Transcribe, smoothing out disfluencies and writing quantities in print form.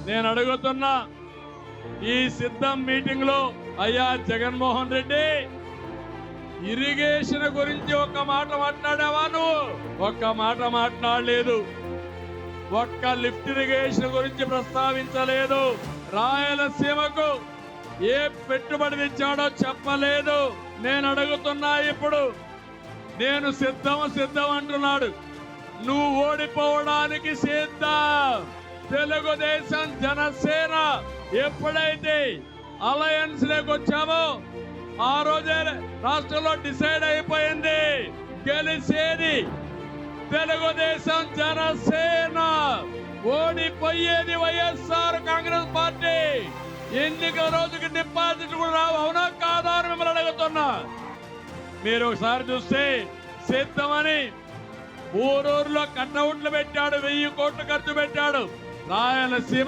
నేను అడుగుతున్నా, ఈ సిద్ధం మీటింగ్ లో అయ్యా జగన్మోహన్ రెడ్డి, ఇరిగేషన్ గురించి ఒక్క మాట మాట్లాడావా? నువ్వు ఒక్క మాట మాట్లాడలేదు. ఒక్క లిఫ్ట్ ఇరిగేషన్ గురించి ప్రస్తావించలేదు. రాయలసీమకు ఏ పెట్టుబడి తెచ్చాడో చెప్పలేదు. నేను అడుగుతున్నా, ఇప్పుడు నేను సిద్ధం అంటున్నాడు. నువ్వు ఓడిపోవడానికి సిద్ధం. తెలుగుదేశం జనసేన ఎప్పుడైతే అలయన్స్ లోకి వచ్చామో ఆ రోజే రాష్ట్రంలో డిసైడ్ అయిపోయింది, గెలిచేది తెలుగుదేశం జనసేన, ఓడిపోయేది వైఎస్ఆర్ కాంగ్రెస్ పార్టీ. ఎన్నికల రోజుకి డిపాజిట్ కూడా రావు. అవునా కాదా అని మిమ్మల్ని అడుగుతున్నా. మీరు ఒకసారి చూస్తే సిద్ధమని ఊరూరులో కట్అవుట్లు పెట్టాడు, 1000 కోట్లు ఖర్చు పెట్టాడు. రాయలసీమ